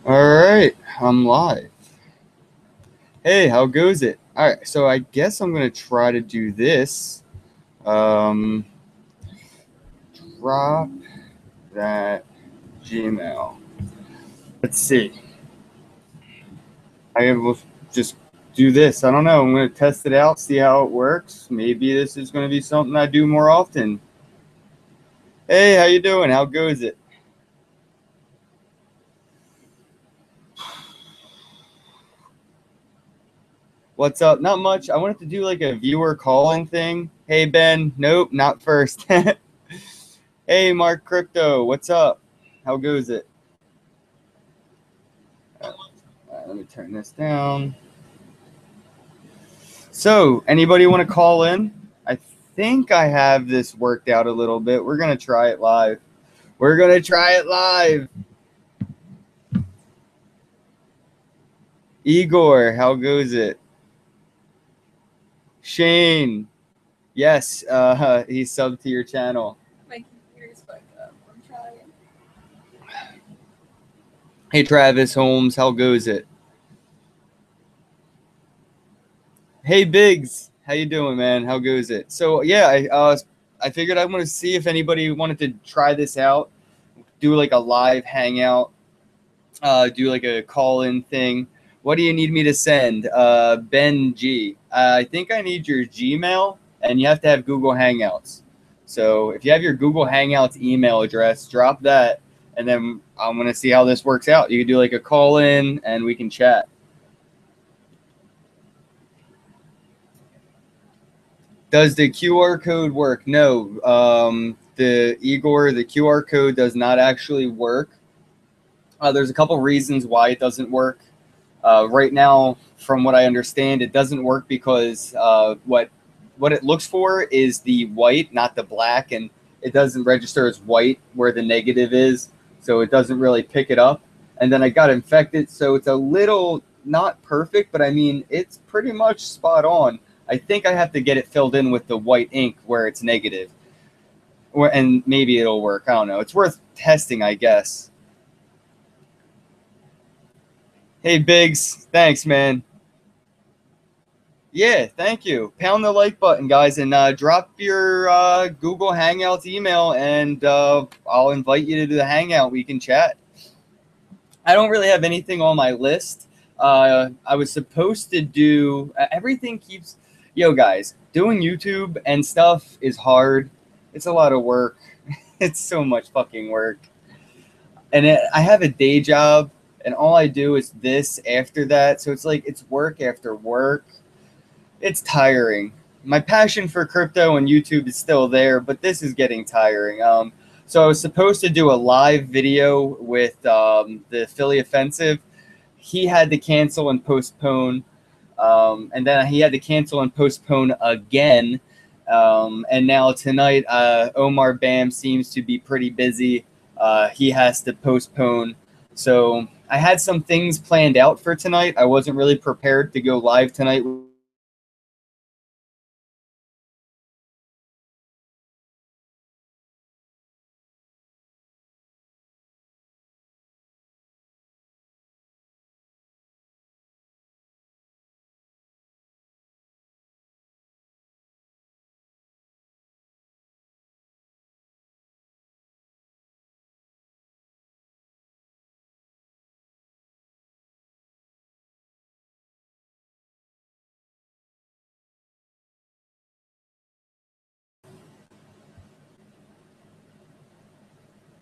All right, I'm live. Hey, how goes it? All right, so I guess I'm gonna try to do this. Um, Drop that Gmail. Let's see. I will just do this. I don't know. I'm gonna test it out, see how it works. Maybe this is gonna be something I do more often. Hey, how you doing? How goes it? What's up? Not much. I wanted to do like a viewer call-in thing. Hey, Ben. Nope, not first. Hey, Mark Crypto. What's up? How goes it? Let me turn this down. So, anybody want to call in? I think I have this worked out a little bit. We're going to try it live. We're going to try it live. Igor, how goes it? Shane, yes, he's subbed to your channel. My computer's fucked up. I'm trying. Hey, Travis Holmes, how goes it? Hey, Biggs, how you doing, man? How goes it? So, yeah, I figured I want to see if anybody wanted to try this out, do like a live hangout, do like a call-in thing. What do you need me to send? Ben G. I think I need your Gmail, and you have to have Google Hangouts. So if you have your Google Hangouts email address, drop that, and then I'm gonna see how this works out. You can do like a call-in, and we can chat. Does the QR code work? No. The Igor, the QR code does not actually work. There's a couple reasons why it doesn't work. Right now, from what I understand, it doesn't work because what it looks for is the white, not the black, and it doesn't register as white where the negative is, so it doesn't really pick it up. And then I got infected, so it's a little not perfect, but I mean it's pretty much spot on. I think I have to get it filled in with the white ink where it's negative, and maybe it'll work. I don't know. It's worth testing, I guess. Hey, Biggs, thanks, man. Yeah, thank you. Pound the like button, guys, and drop your Google Hangouts email, and I'll invite you to the Hangout. We can chat. I don't really have anything on my list. I was supposed to do everything keeps. Yo, guys, doing YouTube and stuff is hard. It's a lot of work. It's so much fucking work. And I have a day job, and all I do is this after that. So it's like it's work after work. It's tiring. My passion for crypto and YouTube is still there, but this is getting tiring. So I was supposed to do a live video with the Philly Offensive. He had to cancel and postpone, and then he had to cancel and postpone again. And now tonight, Omar Bam seems to be pretty busy. He has to postpone. So I had some things planned out for tonight. I wasn't really prepared to go live tonight.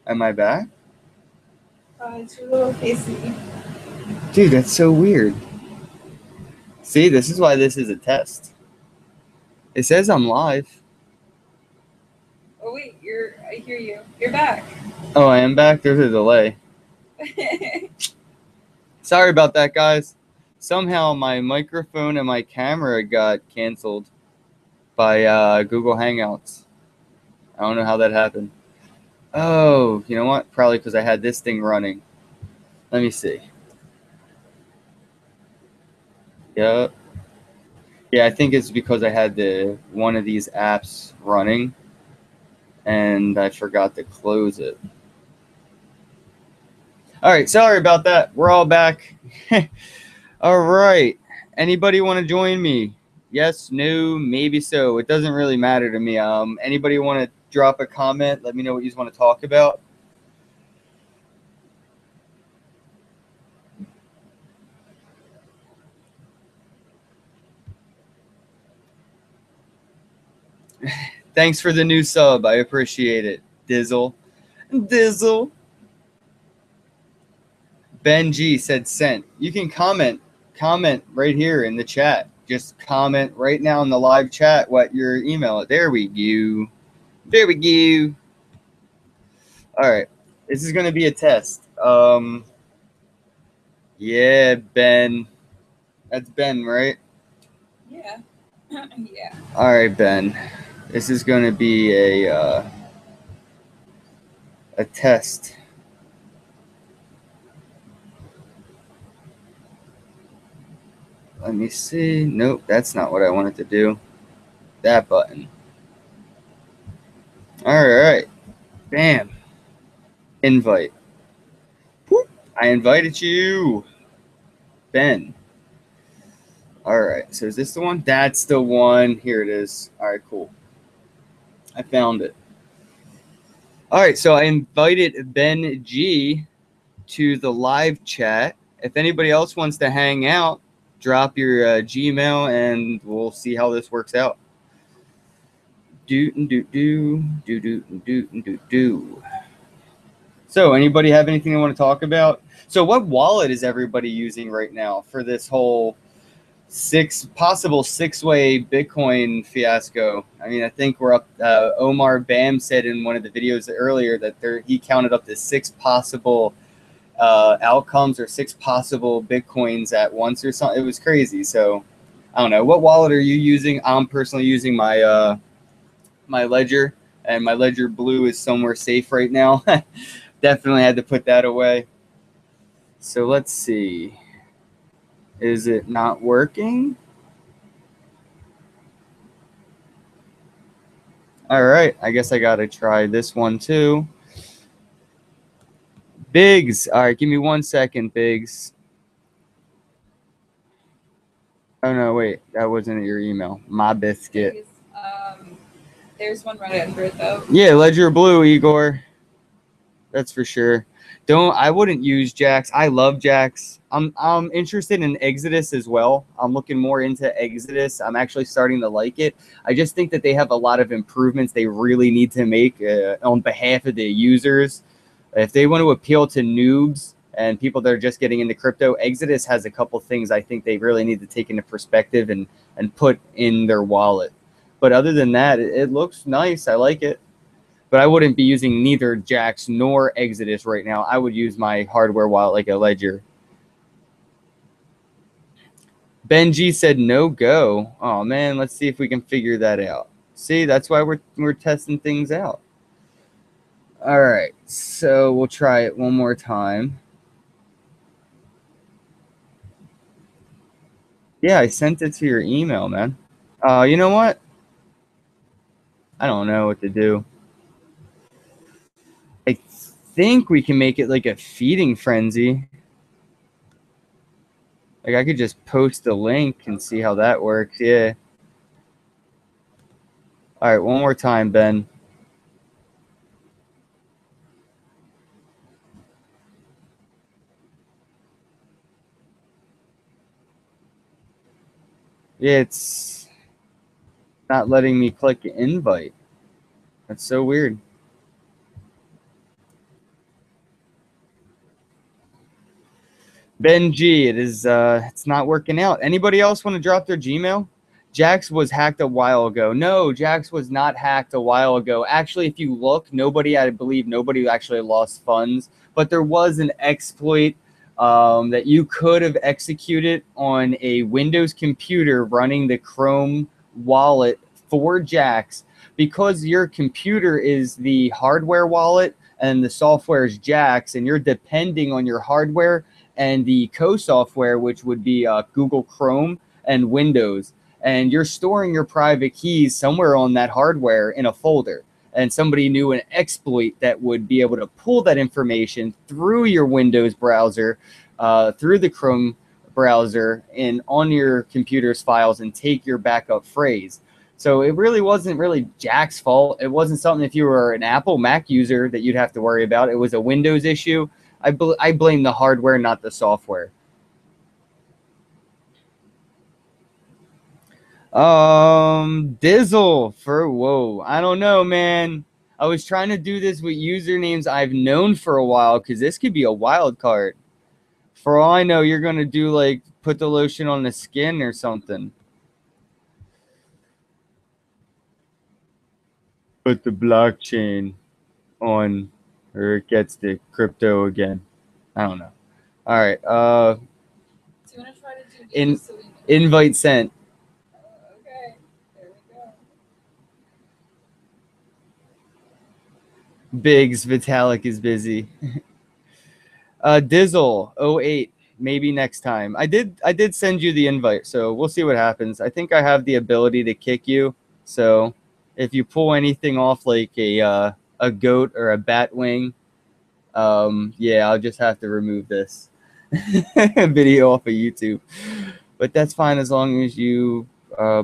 Am I back? It's your little facey. Dude, that's so weird. See, this is why this is a test. It says I'm live. Oh wait, I hear you. You're back. Oh, I am back? There's a delay. Sorry about that, guys. Somehow my microphone and my camera got canceled by Google Hangouts. I don't know how that happened. Oh, you know what? Probably because I had this thing running. Let me see. Yep. Yeah, I think it's because I had one of these apps running and I forgot to close it. All right, sorry about that. We're all back. All right. Anybody want to join me? Yes, no, maybe so. It doesn't really matter to me. Anybody want to drop a comment? Let me know what you want to talk about. Thanks for the new sub. I appreciate it. Dizzle. Dizzle. Ben G said sent. You can comment right here in the chat. Just comment right now in the live chat what your email is. There we go. There we go. All right. This is going to be a test. Yeah, Ben. That's Ben, right? Yeah. Yeah. All right, Ben. This is going to be a test. Let me see. Nope, that's not what I wanted to do. That button. All right. Bam. Invite. Whoop. I invited you. Ben. All right. So is this the one? That's the one. Here it is. All right, cool. I found it. All right. So I invited Ben G to the live chat. If anybody else wants to hang out, drop your Gmail and we'll see how this works out. Do. So anybody have anything they want to talk about? So what wallet is everybody using right now for this whole possible six-way Bitcoin fiasco? I mean, I think we're up. Omar Bam said in one of the videos earlier that he counted up to 6 possible outcomes or 6 possible Bitcoins at once or something. It was crazy. So I don't know. What wallet are you using? I'm personally using my my Ledger, and my Ledger Blue is somewhere safe right now. Definitely had to put that away. So let's see. Is it not working? All right. I guess I got to try this one too. Biggs. All right. Give me 1 second, Biggs. Oh, no. Wait. That wasn't your email. My biscuit. There's one right under it, though. Yeah. Ledger Blue, Igor. That's for sure. I wouldn't use Jax. I love Jax. I'm interested in Exodus as well. I'm looking more into Exodus. I'm actually starting to like it. I just think that they have a lot of improvements they really need to make on behalf of the users. If they want to appeal to noobs and people that are just getting into crypto, Exodus has a couple things I think they really need to take into perspective and put in their wallet. But other than that, it looks nice. I like it. But I wouldn't be using neither Jax nor Exodus right now. I would use my hardware wallet like a Ledger. Benji said no go. Oh man, let's see if we can figure that out. See, that's why we're testing things out. All right, so we'll try it one more time. Yeah, I sent it to your email, man. You know what? I don't know what to do. I think we can make it like a feeding frenzy. Like I could just post the link and see how that works. Yeah. All right, one more time, Ben. Yeah, it's not letting me click invite. That's so weird. Ben G, it's not working out. Anybody else want to drop their Gmail? Jax was hacked a while ago. No, Jax was not hacked a while ago. Actually, if you look, I believe nobody actually lost funds, but there was an exploit that you could have executed on a Windows computer running the Chrome wallet for Jax. Because your computer is the hardware wallet and the software is Jax, and you're depending on your hardware and the co-software, which would be Google Chrome and Windows. And you're storing your private keys somewhere on that hardware in a folder. and somebody knew an exploit that would be able to pull that information through your Windows browser, through the Chrome browser, and on your computer's files and take your backup phrase. So it really wasn't really Jack's fault. It wasn't something if you were an Apple Mac user that you'd have to worry about. It was a Windows issue. I blame the hardware, not the software. Dizzle for whoa. I don't know, man. I was trying to do this with usernames I've known for a while because this could be a wild card. For all I know, you're gonna do like put the lotion on the skin or something. Put the blockchain on, or it gets the crypto again. I don't know. All right. Do you want to try to do these so we know? Invite sent. Okay, there we go. Biggs Vitalik is busy. Dizzle 08. Maybe next time. I did send you the invite, so we'll see what happens. I think I have the ability to kick you. So if you pull anything off like a goat or a bat wing, yeah, I'll just have to remove this video off of YouTube. But that's fine as long as you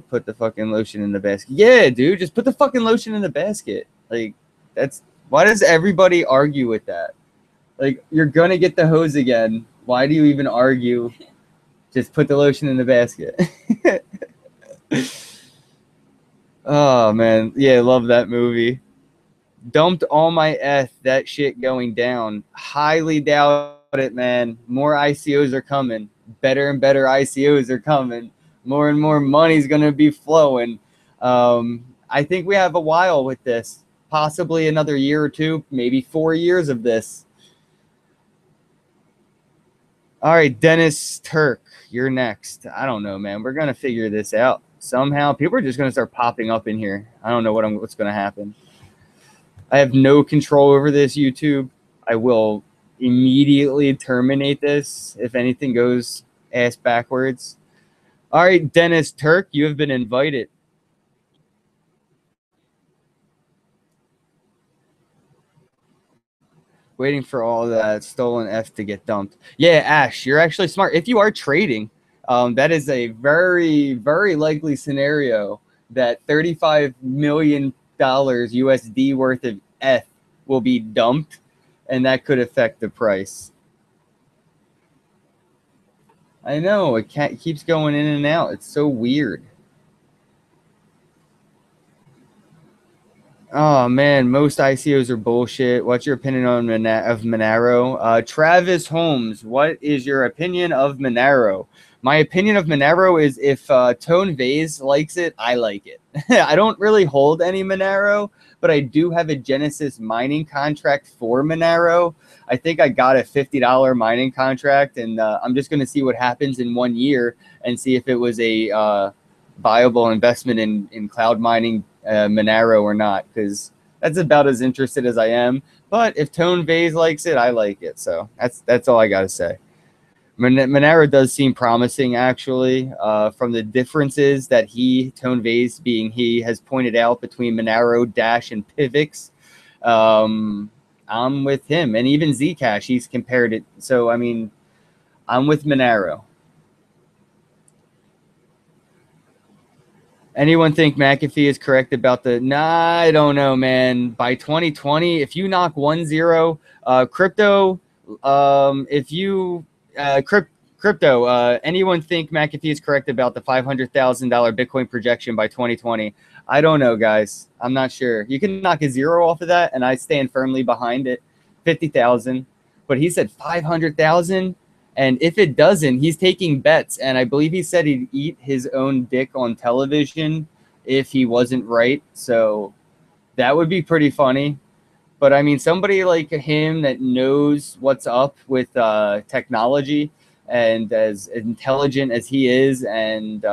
put the fucking lotion in the basket. Yeah, dude, just put the fucking lotion in the basket. Like, that's why does everybody argue with that? Like, you're gonna get the hose again. Why do you even argue? Just put the lotion in the basket. Oh man, yeah, love that movie. Dumped all my that shit going down. Highly doubt it, man. More ICOs are coming. Better and better ICOs are coming. More and more money's gonna be flowing. I think we have a while with this. Possibly another year or two, maybe 4 years of this. All right, Dennis Turk, you're next. I don't know, man. We're going to figure this out. Somehow, people are just going to start popping up in here. I don't know what's going to happen. I have no control over this, YouTube. I will immediately terminate this if anything goes ass backwards. All right, Dennis Turk, you have been invited. Waiting for all that stolen F to get dumped. Yeah, Ash, you're actually smart. If you are trading, that is a very, very likely scenario that $35 million USD worth of F will be dumped, and that could affect the price. I know, it keeps going in and out. It's so weird. Oh man, most ICOs are bullshit. What's your opinion on Monero? Travis Holmes, what is your opinion of Monero? My opinion of Monero is if Tone Vase likes it, I like it. I don't really hold any Monero, but I do have a Genesis mining contract for Monero. I think I got a $50 mining contract, and I'm just going to see what happens in 1 year and see if it was a viable investment in cloud mining Monero or not, because that's about as interested as I am. But if Tone Vase likes it, I like it. So that's all I got to say. Monero does seem promising, actually, from the differences that Tone Vase being he, has pointed out between Monero, Dash, and Pivx. I'm with him. And even Zcash, he's compared it. So, I mean, I'm with Monero. Anyone think McAfee is correct about the? Nah, I don't know, man. By 2020, if you knock 1-0, crypto, if you crypto, anyone think McAfee is correct about the $500,000 Bitcoin projection by 2020? I don't know, guys. I'm not sure. You can knock a zero off of that, and I stand firmly behind it. 50,000, but he said 500,000. And if it doesn't, he's taking bets. And I believe he said he'd eat his own dick on television if he wasn't right. So that would be pretty funny. But I mean, somebody like him that knows what's up with technology, and as intelligent as he is, and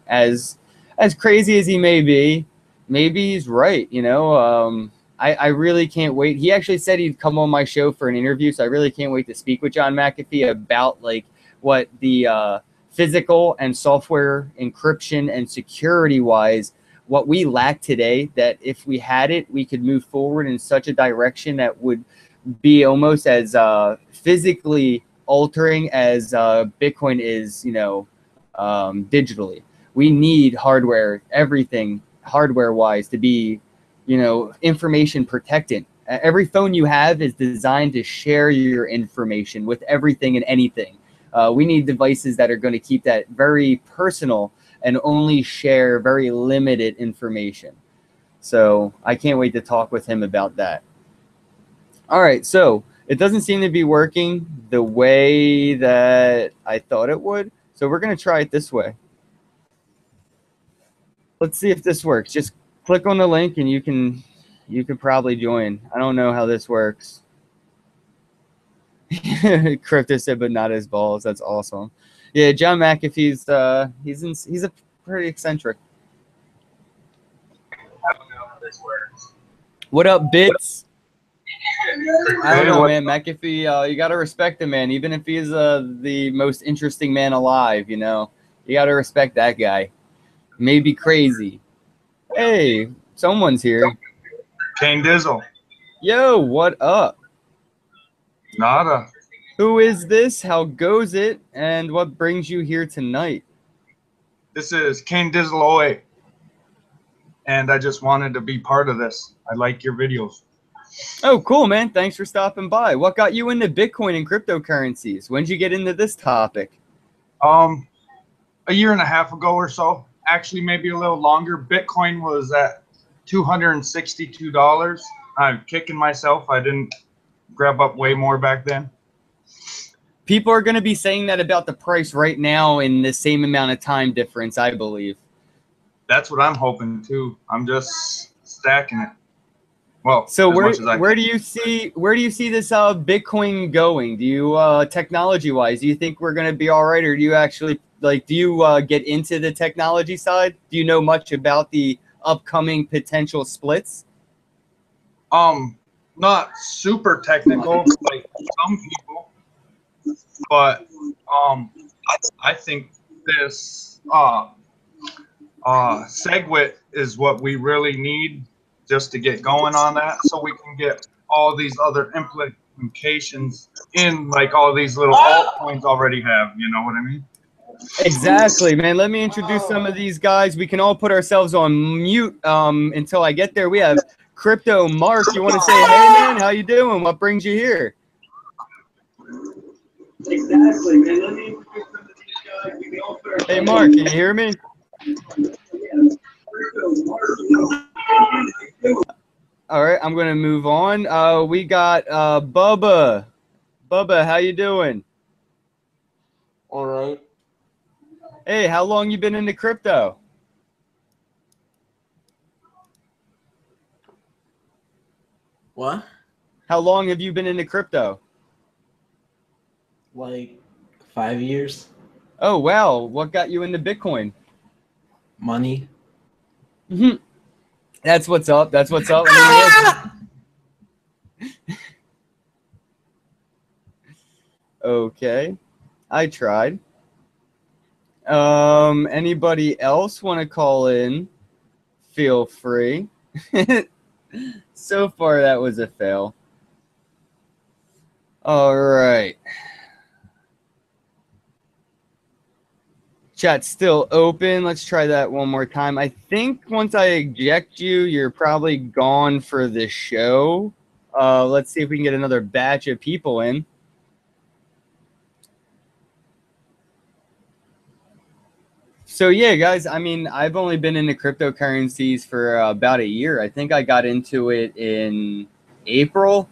as crazy as he may be, maybe he's right. You know, I really can't wait. He actually said he'd come on my show for an interview, so I really can't wait to speak with John McAfee about like what the physical and software encryption and security wise, what we lack today, that if we had it, we could move forward in such a direction that would be almost as physically altering as Bitcoin is, digitally. We need hardware, everything hardware wise, to be, information protected. Every phone you have is designed to share your information with everything and anything. We need devices that are going to keep that very personal and only share very limited information. So I can't wait to talk with him about that. All right, so it doesn't seem to be working the way that I thought it would. So we're going to try it this way. Let's see if this works. Just click on the link and you can probably join. I don't know how this works. Crypto said, but not his balls. That's awesome. Yeah, John McAfee's he's a pretty eccentric. I don't know how this works. What up, Bits? I don't know, man. McAfee, you gotta respect him, man. Even if he's the most interesting man alive, you gotta respect that guy. Maybe crazy. Hey, someone's here. Kane Dizzle. Yo, what up? Nada. Who is this? How goes it? And what brings you here tonight? This is Kane Dizzle 08. And I just wanted to be part of this. I like your videos. Oh, cool, man. Thanks for stopping by. What got you into Bitcoin and cryptocurrencies? When did you get into this topic? A year and a half ago or so. Actually, maybe a little longer. Bitcoin was at $262. I'm kicking myself. I didn't grab up way more back then. People are going to be saying that about the price right now in the same amount of time difference, I believe. That's what I'm hoping too. I'm just stacking it. Well, so where do you see this Bitcoin going? Do you technology wise, do you think we're going to be all right, or do you actually do you get into the technology side? Do you know much about the upcoming potential splits? Not super technical like some people, but I think this SegWit is what we really need just to get going on that, so we can get all these other implications in, like all these little altcoins already have. You know what I mean? Exactly, man. Let me introduce some of these guys. We can all put ourselves on mute until I get there. We have Crypto Mark. You want to say, hey, man, how you doing? What brings you here? Exactly, man. Let me introduce some of these guys. We can all put ourselves. Hey, Mark, can you hear me? All right, I'm going to move on. We got Bubba. Bubba, how you doing? All right. Hey, how long you been into crypto? What? How long have you been into crypto? Like 5 years. Oh, wow. What got you into Bitcoin? Money. Mm-hmm. That's what's up. That's what's up. I mean, okay. I tried. Anybody else want to call in? Feel free. So far, that was a fail. All right. Chat's still open. Let's try that one more time. I think once I eject you, you're probably gone for the show. Let's see if we can get another batch of people in. So yeah, guys, I mean, I've only been into cryptocurrencies for about a year. I think I got into it in April.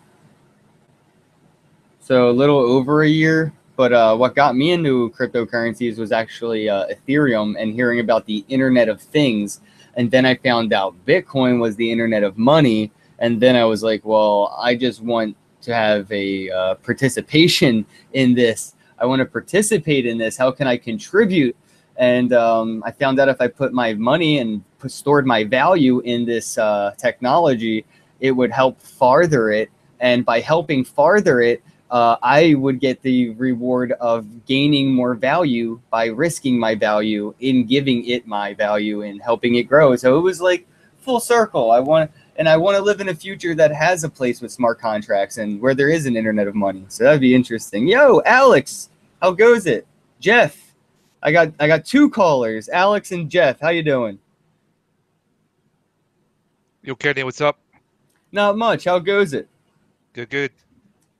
So a little over a year. But what got me into cryptocurrencies was actually Ethereum and hearing about the Internet of Things. And then I found out Bitcoin was the Internet of Money. And then I was like, well, I just want to have a participation in this. I want to participate in this. How can I contribute? And I found out if I put my money and stored my value in this technology, it would help farther it. And by helping farther it, I would get the reward of gaining more value by risking my value in giving it my value and helping it grow. So it was like full circle. I want to live in a future that has a place with smart contracts and where there is an internet of money. So that'd be interesting. Yo, Alex, how goes it? Jeff, I got two callers, Alex and Jeff. How you doing? Yo, Kenny, what's up? Not much. How goes it? Good, good.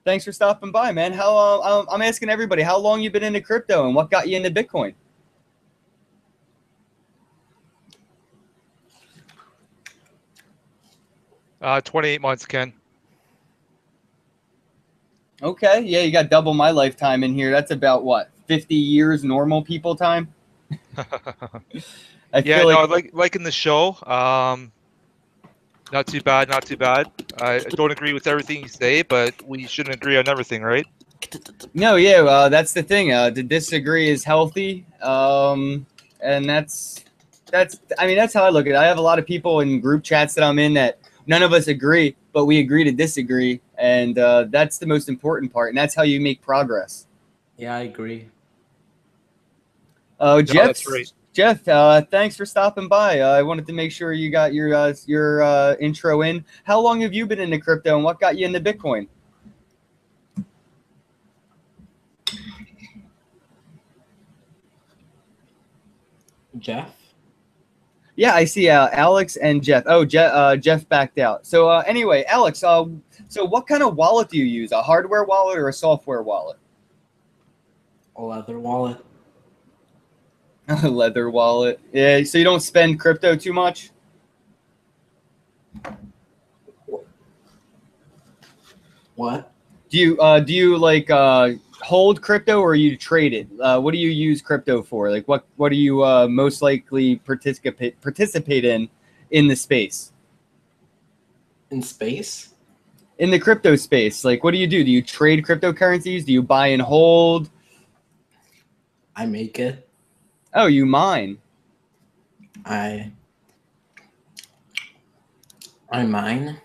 Thanks for stopping by, man. How I'm asking everybody, how long you been into crypto and what got you into Bitcoin? Uh, 28 months, Ken. Okay, yeah, you got double my lifetime in here. That's about what, 50 years normal people time? I Yeah, feel no, like like in the show. Not too bad, not too bad. I don't agree with everything you say, but we shouldn't agree on everything, right? no, yeah, that's the thing. To disagree is healthy, and that's I mean that's how I look at it. I have a lot of people in group chats that I'm in that none of us agree, but we agree to disagree, and that's the most important part, and that's how you make progress. Yeah, I agree. Oh, No, Jeff, that's right. Jeff, thanks for stopping by. I wanted to make sure you got your intro in. How long have you been into crypto, and what got you into Bitcoin? Jeff? Yeah, I see Alex and Jeff. Oh, Jeff backed out. So anyway, Alex, so what kind of wallet do you use? A hardware wallet or a software wallet? A leather wallet? A leather wallet. Yeah, so you don't spend crypto too much? What? Do you like hold crypto or you trade it? What do you use crypto for? Like what do you most likely participate in the space? In space? In the crypto space, like what do? Do you trade cryptocurrencies? Do you buy and hold? I make it. Oh, you mine. I mine.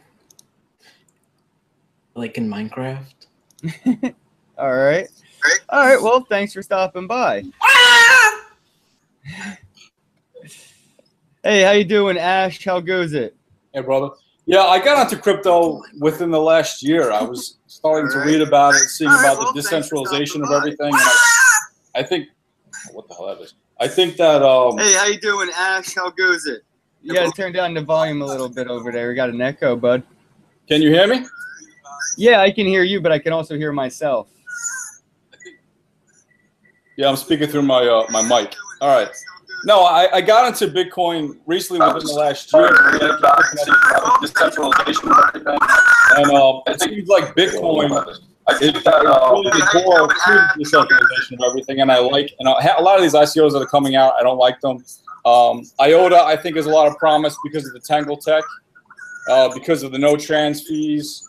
Like in Minecraft. All right. All right. Well, thanks for stopping by. Hey, how you doing, Ash? How goes it? Hey, brother. Yeah, I got into crypto within the last year. I was starting to read about it, seeing about the decentralization of everything, and I think, what the hell that is? I think that. Hey, how you doing, Ash? How goes it? You gotta turn down the volume a little bit over there. We got an echo, bud. Can you hear me? Yeah, I can hear you, but I can also hear myself. Yeah, I'm speaking through my my mic. All right. No, I got into Bitcoin recently within the last year. And it seems like Bitcoin is really the core to the decentralization of everything. And I like, and a lot of these ICOs that are coming out, I don't like them. IOTA, I think, has a lot of promise because of the Tangle tech, because of the no trans fees,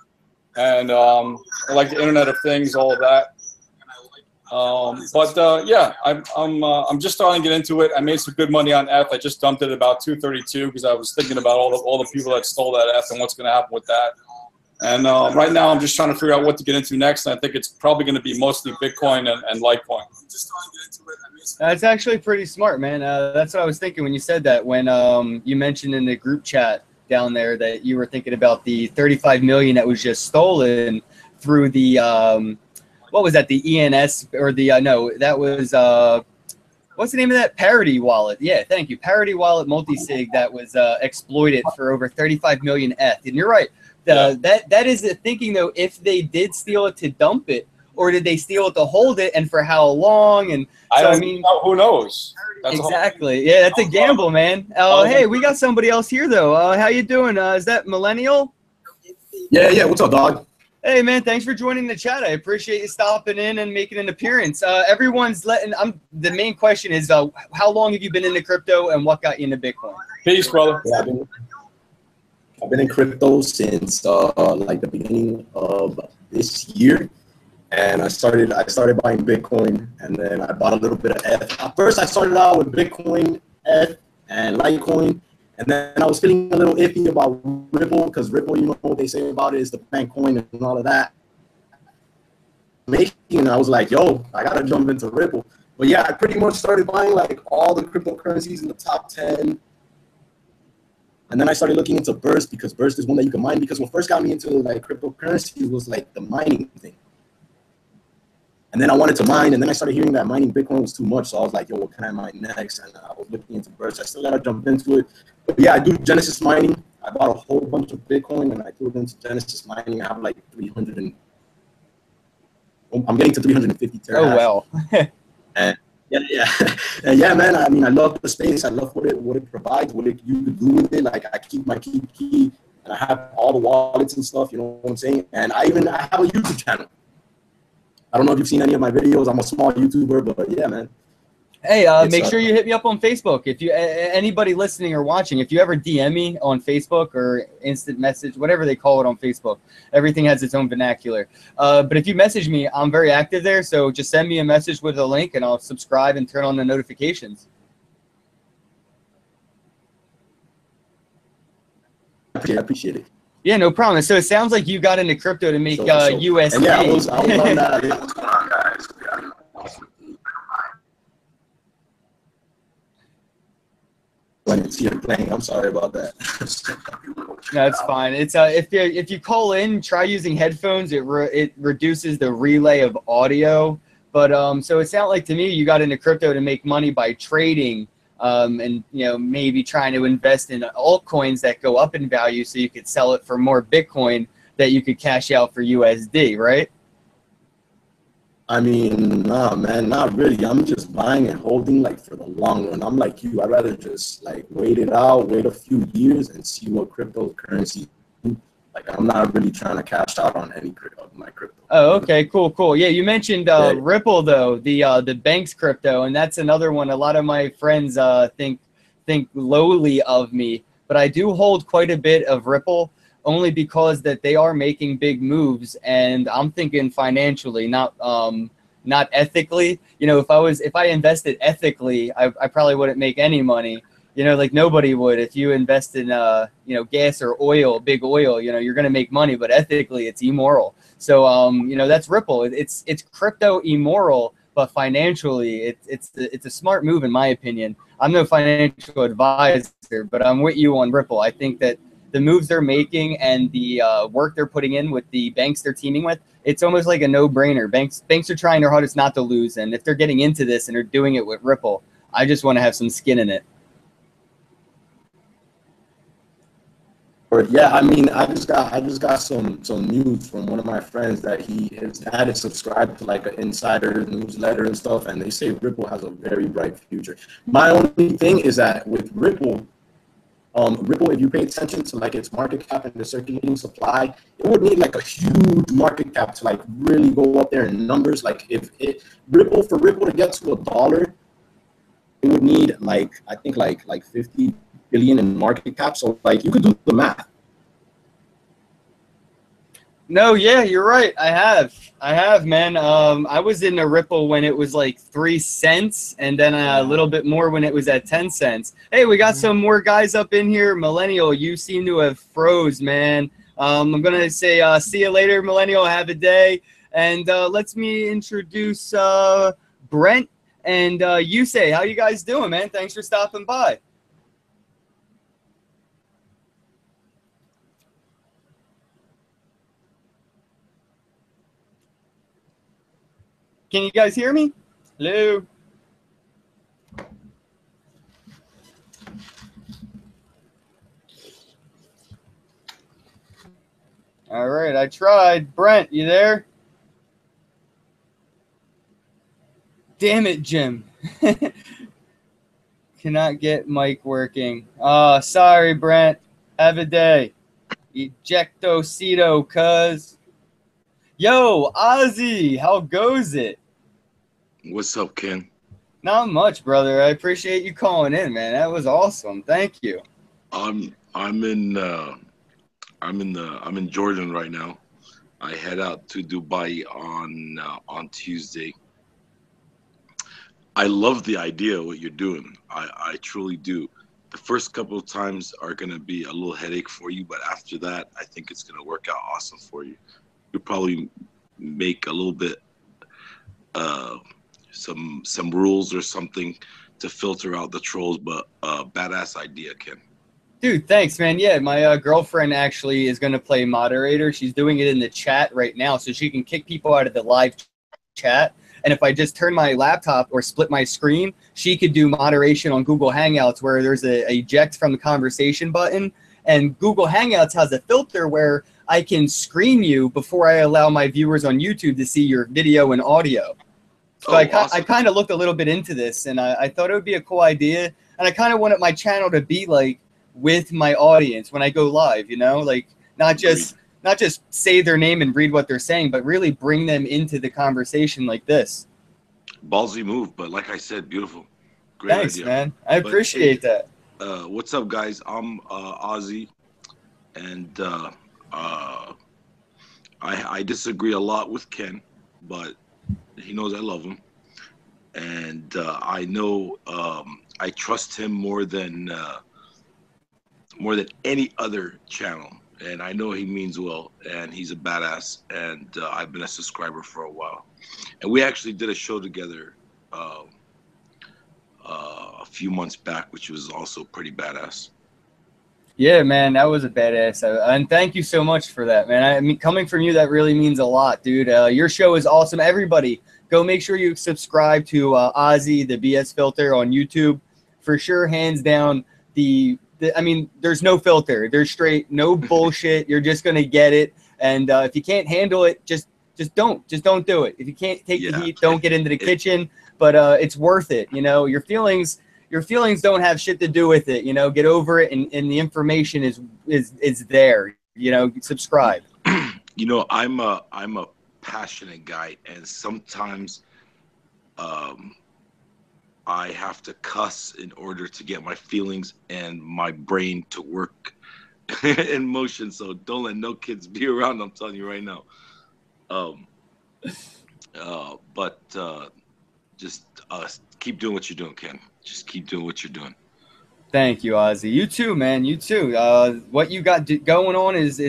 and I like the Internet of Things, all of that. Yeah, I'm just starting to get into it. I made some good money on F. I just dumped it at about 232 because I was thinking about all the people that stole that F and what's going to happen with that. And right now, I'm just trying to figure out what to get into next. And I think it's probably going to be mostly Bitcoin and Litecoin. That's actually pretty smart, man. That's what I was thinking when you said that. When you mentioned in the group chat down there that you were thinking about the 35 million that was just stolen through the what was that? The ENS or the no? That was what's the name of that? Parity wallet. Yeah, thank you. Parity wallet multisig that was exploited for over 35 million ETH. And you're right. That is the thinking though. If they did steal it to dump it, or did they steal it to hold it, and for how long? And so, I mean, who knows? That's exactly. Yeah, that's a gamble, man. Oh, hey, we got somebody else here though. How you doing? Is that Millennial? Yeah. What's up, dog? Hey, man, thanks for joining the chat. I appreciate you stopping in and making an appearance. Everyone's letting. The main question is, how long have you been into crypto, and what got you into Bitcoin? Peace, brother. Yeah, I've been in crypto since like the beginning of this year, and I started buying Bitcoin, and then I bought a little bit of F. At first, I started out with Bitcoin, F, and Litecoin. And then I was feeling a little iffy about Ripple because Ripple, you know what they say about it is the bank coin and all of that. making, and I was like, yo, I gotta jump into Ripple. But yeah, I pretty much started buying like all the cryptocurrencies in the top 10. And then I started looking into Burst, because Burst is one that you can mine. Because what first got me into like cryptocurrency was like the mining thing. And then I wanted to mine, and then I started hearing that mining Bitcoin was too much. So I was like, yo, what can I mine next? And I was looking into Burst. I still gotta jump into it. But yeah, I do Genesis mining. I bought a whole bunch of Bitcoin and I threw it into Genesis mining. I have like 300 and I'm getting to 350 terahash. Oh well. And yeah. And yeah, man, I mean, I love the space. I love what it provides, what you could do with it. Like I keep my key and I have all the wallets and stuff, you know what I'm saying? And I have a YouTube channel. I don't know if you've seen any of my videos. I'm a small YouTuber, but yeah, man. Hey, make sure you hit me up on Facebook. If you anybody listening or watching, if you ever DM me on Facebook or instant message, whatever they call it on Facebook, everything has its own vernacular. But if you message me, I'm very active there. So just send me a message with a link, and I'll subscribe and turn on the notifications. I appreciate it. Yeah, no problem. So it sounds like you got into crypto to make USD. And yeah, I was on that. What's going on, guys? Playing. I'm sorry about that. No, it's fine. It's if you call in, try using headphones. It reduces the relay of audio. But so it sounded like to me you got into crypto to make money by trading, and maybe trying to invest in altcoins that go up in value, so you could sell it for more Bitcoin that you could cash out for USD, right? I mean, nah, man, not really. I'm just buying and holding like for the long run. I'm like you. I'd rather just like wait it out, wait a few years, and see what cryptocurrency. Like I'm not really trying to cash out on any of my crypto. Oh, okay, cool. Yeah, you mentioned Ripple though, the bank's crypto, and that's another one. A lot of my friends think lowly of me, but I do hold quite a bit of Ripple, only because that they are making big moves, and I'm thinking financially, not ethically. If I invested ethically, I probably wouldn't make any money. Like nobody would. If you invest in gas or oil, big oil, you're gonna make money, but ethically it's immoral. So that's Ripple. It's crypto immoral, but financially it's a smart move in my opinion. I'm no financial advisor, but I'm with you on Ripple. I think that the moves they're making and the work they're putting in with the banks they're teaming with, it's almost like a no-brainer. Banks are trying their hardest not to lose, and if they're getting into this and they're doing it with Ripple, I just want to have some skin in it. But yeah, I mean, I just got some news from one of my friends that his dad is subscribed to like an insider newsletter and stuff, and they say Ripple has a very bright future. My only thing is that with Ripple, if you pay attention to like its market cap and the circulating supply, it would need like a huge market cap to like really go up there in numbers. Like Ripple to get to $1, it would need like I think like 50 billion in market cap. So like you could do the math. No, yeah, you're right. I have, man. I was in a Ripple when it was like 3 cents, and then a little bit more when it was at 10 cents. Hey, we got some more guys up in here. Millennial, you seem to have froze, man. I'm gonna say see you later, Millennial. Have a day, and let's me introduce Brent and Yusei. How you guys doing, man? Thanks for stopping by. Can you guys hear me? Hello? All right, I tried. Brent, you there? Damn it, Jim. Cannot get mic working. Sorry, Brent. Have a day. Ejectocito, cuz. Yo, Ozzy, how goes it? What's up, Ken? Not much, brother. I appreciate you calling in, man. That was awesome. Thank you. I'm in Jordan right now. I head out to Dubai on Tuesday. I love the idea of what you're doing. I truly do. The first couple of times are gonna be a little headache for you, but after that, I think it's gonna work out awesome for you. You'll probably make a little bit some rules or something to filter out the trolls. But badass idea, Ken. Dude, thanks, man. Yeah, my girlfriend actually is going to play moderator. She's doing it in the chat right now, so she can kick people out of the live chat. And if I just turn my laptop or split my screen, she could do moderation on Google Hangouts where there's a eject from the conversation button. And Google Hangouts has a filter where I can screen you before I allow my viewers on YouTube to see your video and audio. So awesome. I kind of looked a little bit into this, and I thought it would be a cool idea. And I kind of wanted my channel to be like with my audience when I go live, you know, like not just say their name and read what they're saying, but really bring them into the conversation like this. Ballsy move, but like I said, beautiful. Great Thanks, idea. man. I appreciate that. What's up, guys? I'm Ozzy, and I disagree a lot with Ken, but he knows I love him, and I know I trust him more than any other channel, and I know he means well, and he's a badass, and I've been a subscriber for a while, and we actually did a show together a few months back, which was also pretty badass. Yeah, man, that was a badass, and thank you so much for that, man. I mean, coming from you, that really means a lot, dude. Your show is awesome. Everybody, go make sure you subscribe to Ozzy, the BS Filter on YouTube, for sure. Hands down, I mean, there's no filter. There's straight, no bullshit. You're just gonna get it, and if you can't handle it, just don't do it. If you can't take the heat, don't get into the kitchen. But it's worth it. You know, your feelings don't have shit to do with it. You know, get over it, and the information is there. You know, subscribe. You know, I'm a passionate guy, and sometimes I have to cuss in order to get my feelings and my brain to work in motion. So don't let no kids be around. I'm telling you right now. Just keep doing what you're doing, Ken. Just keep doing what you're doing. Thank you, Ozzy. You too, man. You too. What you got going on is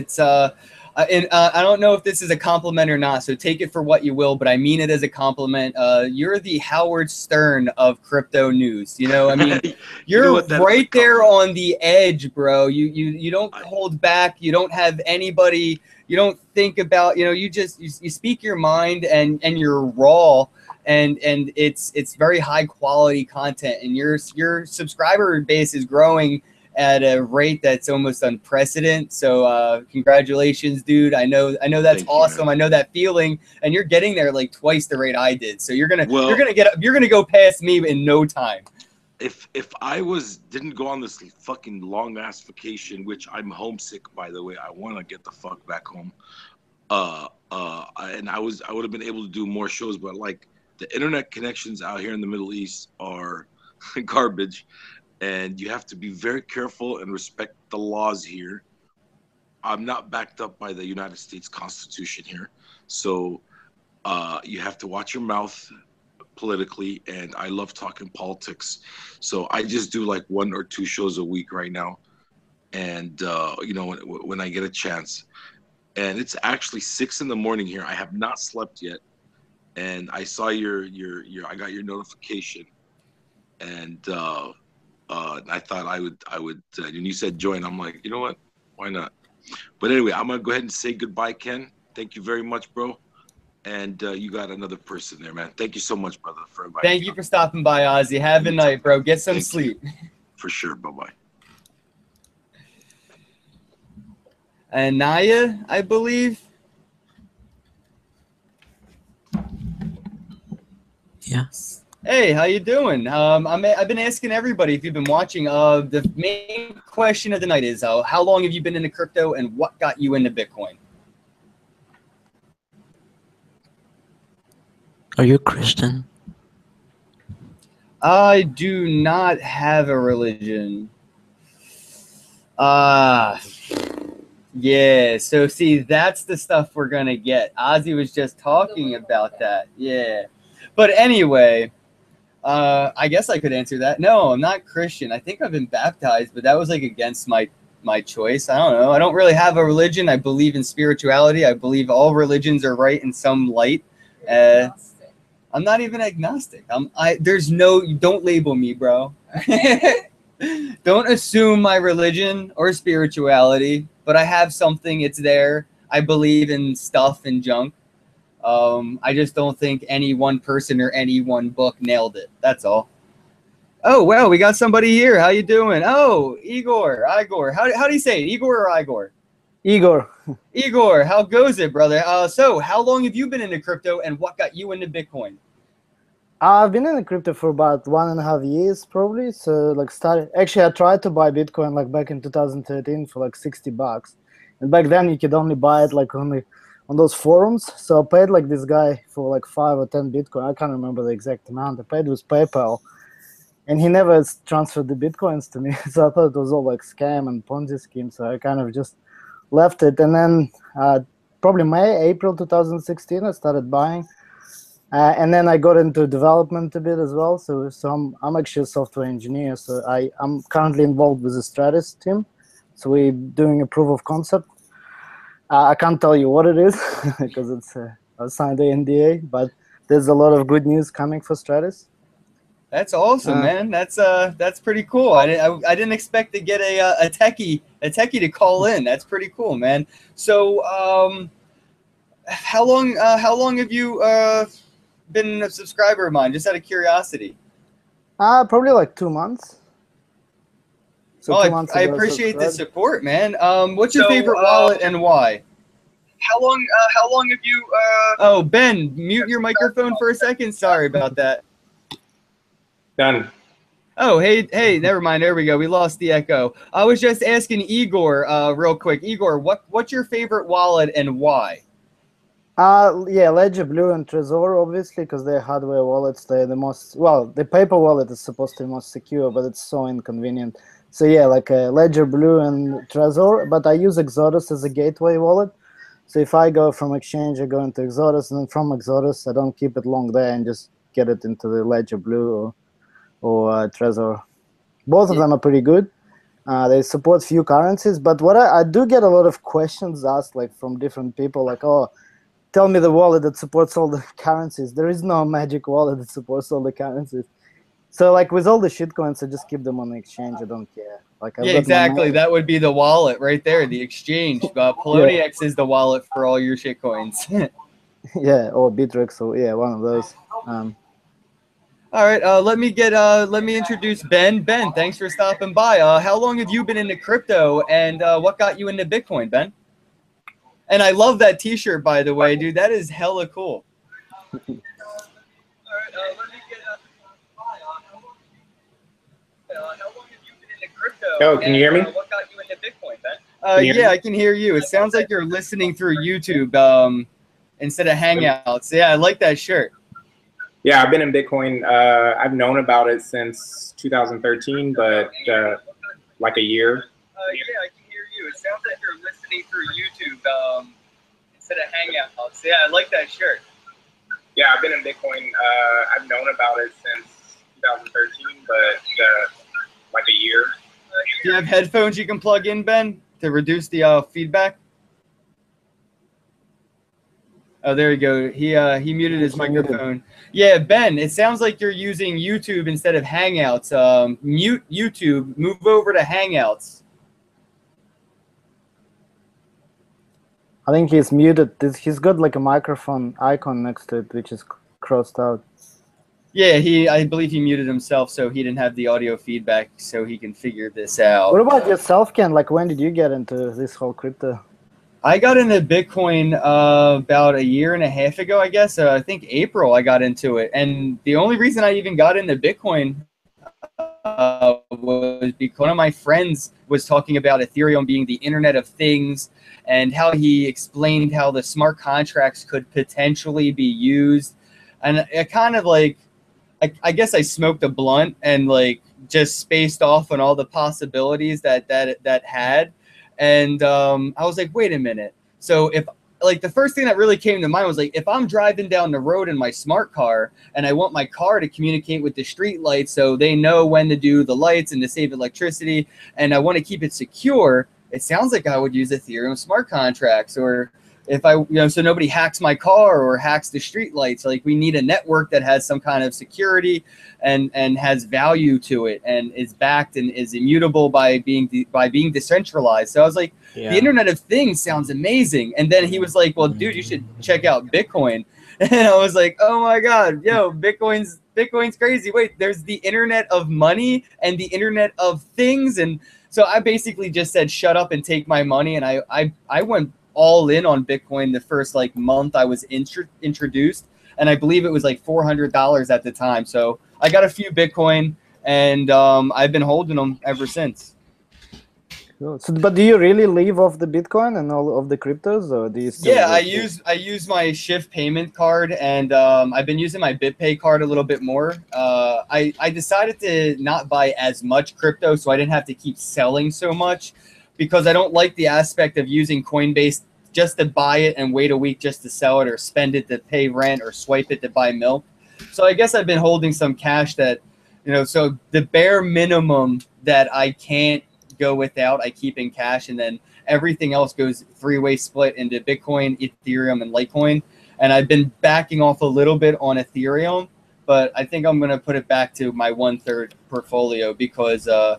and I don't know if this is a compliment or not, so take it for what you will, but I mean it as a compliment. You're the Howard Stern of crypto news. You know, I mean, you're right there on the edge, bro. You don't hold back. You don't have anybody. You don't think about, you know, you speak your mind, and you're raw, and it's very high quality content, and your subscriber base is growing at a rate that's almost unprecedented. So congratulations, dude. I know that's awesome. I know that feeling, and you're getting there like twice the rate I did. So you're gonna go past me in no time. If I didn't go on this fucking long ass vacation, which I'm homesick, by the way, I want to get the fuck back home. And I would have been able to do more shows, but like the internet connections out here in the Middle East are garbage. And you have to be very careful and respect the laws here. I'm not backed up by the United States Constitution here. So you have to watch your mouth politically, and I love talking politics. So I just do like 1 or 2 shows a week right now. And, you know, when I get a chance. And it's actually 6 in the morning here. I have not slept yet. And I saw I got your notification. And, I thought I would, when you said join, I'm like, you know what? Why not? But anyway, I'm going to go ahead and say goodbye, Ken. Thank you very much, bro. And you got another person there, man. Thank you so much, brother, for inviting me. Thank you for stopping by, Ozzy. Have a night, bro. Get some sleep. For sure. Bye-bye. And Naya, I believe. Yes. Hey, how you doing? I've been asking everybody if you've been watching. The main question of the night is, how long have you been into crypto, and what got you into Bitcoin? Are you Christian? I do not have a religion. Yeah, so see, that's the stuff we're gonna get. Ozzy was just talking about that. Yeah. But anyway, I guess I could answer that. No, I'm not Christian. I think I've been baptized, but that was like against my choice. I don't know. I don't really have a religion. I believe in spirituality. I believe all religions are right in some light. I'm not even agnostic. Don't label me, bro. Don't assume my religion or spirituality, but I have something, it's there. I believe in stuff and junk. I just don't think any one person or any one book nailed it. That's all. Oh, well, we got somebody here. How you doing? Oh, Igor. How do you say it? Igor or Igor? Igor. Igor, how goes it, brother? So how long have you been into crypto and what got you into Bitcoin? I've been in the crypto for about 1.5 years, probably. So like actually I tried to buy Bitcoin like back in 2013 for like $60. And back then you could only buy it like only on those forums. So I paid like this guy for like 5 or 10 Bitcoin. I can't remember the exact amount. I paid with PayPal. And he never transferred the Bitcoins to me. So I thought it was all like scam and Ponzi scheme. So I kind of just left it. And then probably April 2016, I started buying. And then I got into development a bit as well. So I'm actually a software engineer. So I'm currently involved with the Stratus team. So we're doing a proof of concept. I can't tell you what it is because I signed the NDA, but there's a lot of good news coming for Stratus. That's awesome, man. That's pretty cool. I didn't expect to get a techie to call in. That's pretty cool, man. So how long have you been a subscriber of mine? Just out of curiosity. Probably like 2 months. So well, 2 months I ago, appreciate the subscribed. support, man. What's your favorite wallet and why? How long have you? Oh, Ben, mute your microphone for a second. Sorry about that. Done. Oh, hey, never mind. There we go. We lost the echo. I was just asking Igor, real quick. Igor, what's your favorite wallet and why? Yeah, Ledger Blue and Trezor, obviously, because they're hardware wallets. They're the most, well, the paper wallet is supposed to be most secure, but it's so inconvenient. So yeah, like Ledger Blue and Trezor, but I use Exodus as a gateway wallet. So if I go from Exchange, I go into Exodus, and then from Exodus, I don't keep it long there and just get it into the Ledger Blue or Trezor. Both of them are pretty good. They support few currencies, but what I do get a lot of questions asked like from different people, like, oh, tell me the wallet that supports all the currencies. There is no magic wallet that supports all the currencies. So like with all the shitcoins, I just keep them on the exchange. I don't care. Like yeah, exactly. That would be the wallet right there, the exchange. Poloniex is the wallet for all your shitcoins. Yeah, or Bittrex, or yeah, one of those. All right, let me introduce Ben. Ben, thanks for stopping by. How long have you been into crypto, and what got you into Bitcoin, Ben? And I love that T-shirt, by the way, dude. That is hella cool. All right, let me get how long have you been into crypto? Oh, can you hear me? What got you into Bitcoin, Ben? Yeah, I can hear you. It sounds like you're listening through YouTube instead of Hangouts. Yeah, I like that shirt. Yeah, I've been in Bitcoin. I've known about it since 2013, but like a year. Yeah, I can hear you. It sounds like you're listening through YouTube instead of Hangouts. Yeah, I like that shirt. Yeah, I've been in Bitcoin. I've known about it since 2013, but like a year. Do you have headphones you can plug in, Ben, to reduce the feedback? Oh, there you go. He muted his microphone. Yeah, Ben, it sounds like you're using YouTube instead of Hangouts. Mute YouTube. Move over to Hangouts. I think he's muted. He's got like a microphone icon next to it, which is crossed out. Yeah, I believe he muted himself so he didn't have the audio feedback so he can figure this out. What about yourself, Ken? Like, when did you get into this whole crypto? I got into Bitcoin about 1.5 years ago, I guess. I think April I got into it. And the only reason I even got into Bitcoin was because one of my friends was talking about Ethereum being the Internet of Things and how he explained how the smart contracts could potentially be used. And it kind of like, I guess I smoked a blunt and like just spaced off on all the possibilities that had. And I was like, wait a minute. So if like the first thing that really came to mind was like, if I'm driving down the road in my smart car and I want my car to communicate with the street lights so they know when to do the lights and to save electricity, and I want to keep it secure, it sounds like I would use Ethereum smart contracts. Or if I, so nobody hacks my car or hacks the street lights. Like, we need a network that has some kind of security and has value to it and is backed and is immutable by being decentralized. So I was like, the Internet of Things sounds amazing. And then he was like, well, dude, you should check out Bitcoin. And I was like, oh my God, yo, Bitcoin's crazy. Wait, there's the Internet of Money and the Internet of Things. And so I basically just said, shut up and take my money. And I went all in on Bitcoin the first like month I was introduced. And I believe it was like $400 at the time. So I got a few Bitcoin and I've been holding them ever since. Cool. So, but do you really live off the Bitcoin and all of the cryptos, or do you still? Yeah, I use my Shift payment card, and I've been using my BitPay card a little bit more. I decided to not buy as much crypto, so I didn't have to keep selling so much, because I don't like the aspect of using Coinbase just to buy it and wait a week just to sell it, or spend it to pay rent, or swipe it to buy milk. So I guess I've been holding some cash that, so the bare minimum that I can't go without, I keep in cash, and then everything else goes three-way split into Bitcoin, Ethereum, and Litecoin. And I've been backing off a little bit on Ethereum, but I think I'm going to put it back to my 1/3 portfolio, because I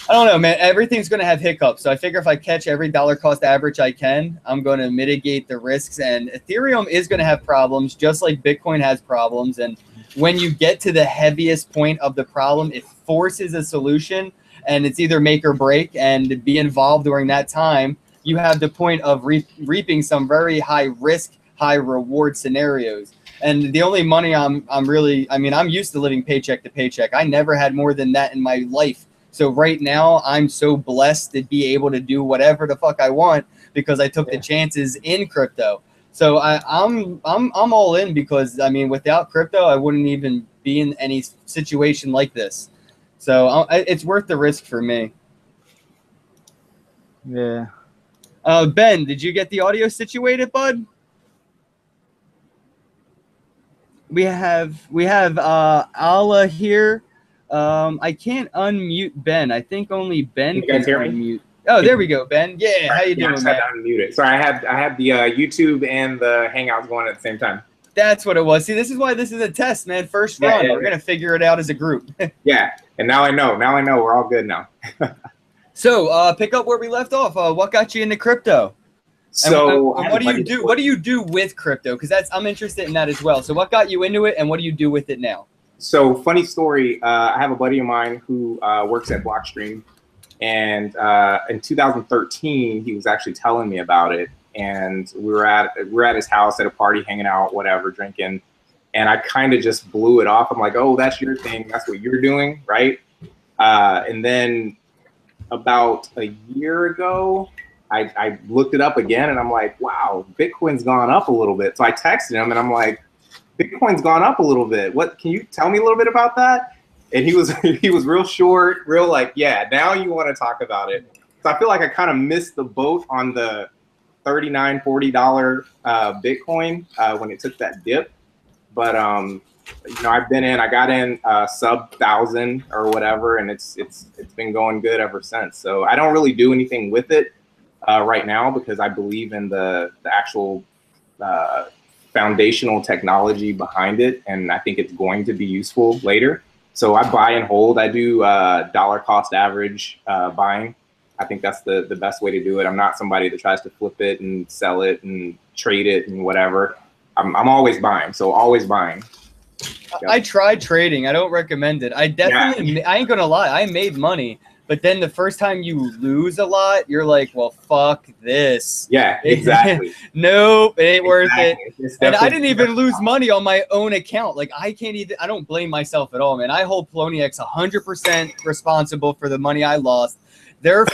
don't know, man, everything's going to have hiccups. So I figure if I catch every dollar cost average I can, I'm going to mitigate the risks. And Ethereum is going to have problems, just like Bitcoin has problems. And when you get to the heaviest point of the problem, it forces a solution. And it's either make or break, and to be involved during that time, you have the point of reaping some very high risk, high reward scenarios. And the only money I'm used to living paycheck to paycheck. I never had more than that in my life. So right now I'm so blessed to be able to do whatever the fuck I want, because I took the chances in crypto. So I'm all in, because without crypto, I wouldn't even be in any situation like this. So it's worth the risk for me. Yeah. Ben, did you get the audio situated, bud? We have Ala here. I can't unmute Ben. I think only Ben can unmute. Oh, there we go, Ben. Yeah, how you doing, man? I unmute it. Sorry, I had the YouTube and the Hangouts going at the same time. That's what it was. See, this is why this is a test, man. First run. We're gonna figure it out as a group. Yeah, and now I know. Now I know. We're all good now. So, pick up where we left off. What got you into crypto? So, and what do you do? What do you do with crypto? Because I'm interested in that as well. So, what got you into it, and what do you do with it now? So, funny story. I have a buddy of mine who works at Blockstream, and in 2013, he was actually telling me about it. And we were at his house at a party, hanging out, whatever, drinking. And I kind of just blew it off. I'm like, oh, that's your thing. That's what you're doing, right? And then about a year ago, I looked it up again, and I'm like, wow, Bitcoin's gone up a little bit. So I texted him, and I'm like, Bitcoin's gone up a little bit. What, can you tell me a little bit about that? And he was real short, real like, yeah, now you want to talk about it. So I feel like I kind of missed the boat on the $39, $40 Bitcoin when it took that dip. But I got in sub 1,000 or whatever, and it's been going good ever since. So I don't really do anything with it right now, because I believe in the actual foundational technology behind it, and I think it's going to be useful later. So I buy and hold. I do dollar cost average buying. I think that's the best way to do it. I'm not somebody that tries to flip it and sell it and trade it and whatever. I'm always buying. So always buying. Yep. I tried trading. I don't recommend it. I definitely, I ain't gonna lie, I made money. But then the first time you lose a lot, you're like, well, fuck this. Yeah, exactly. Nope, it ain't worth it. And I didn't even lose money on my own account. Like, I don't blame myself at all, man. I hold Poloniex 100% responsible for the money I lost. Their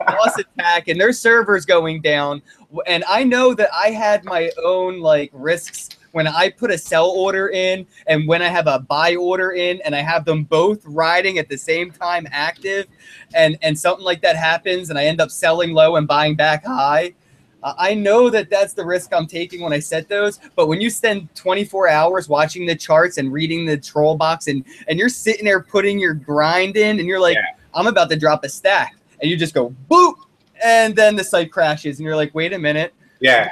loss attack and their servers going down. And I know that I had my own like risks when I put a sell order in and when I have a buy order in, and I have them both riding at the same time active, and something like that happens and I end up selling low and buying back high. I know that that's the risk I'm taking when I set those. But when you spend 24 hours watching the charts and reading the troll box, and you're sitting there putting your grind in, and you're like, I'm about to drop a stack, and you just go boop, and then the site crashes, and you're like, wait a minute, Yeah.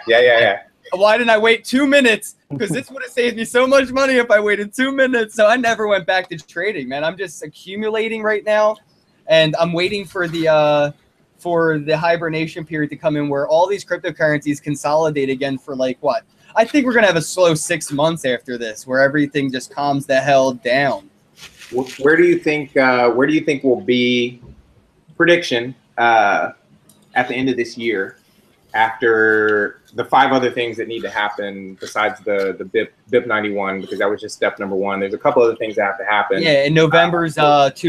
Why didn't I wait 2 minutes? Because this would have saved me so much money if I waited 2 minutes. So I never went back to trading, man. I'm just accumulating right now, and I'm waiting for the hibernation period to come in where all these cryptocurrencies consolidate again for like what? I think we're gonna have a slow 6 months after this, where everything just calms the hell down. Where do you think we'll be? Prediction at the end of this year, after the 5 other things that need to happen besides the BIP 91, because that was just step number 1. There's a couple other things that have to happen. Yeah, in November's 2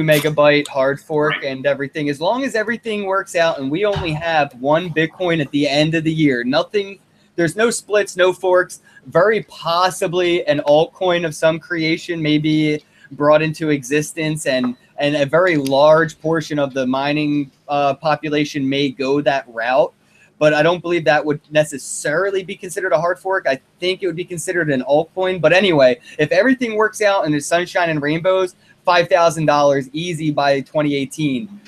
megabyte hard fork and everything. As long as everything works out and we only have 1 Bitcoin at the end of the year, nothing. There's no splits, no forks. Very possibly an altcoin of some creation, maybe brought into existence, and a very large portion of the mining population may go that route. But I don't believe that would necessarily be considered a hard fork. I think it would be considered an altcoin. But anyway, if everything works out and there's sunshine and rainbows, $5,000 easy by 2018.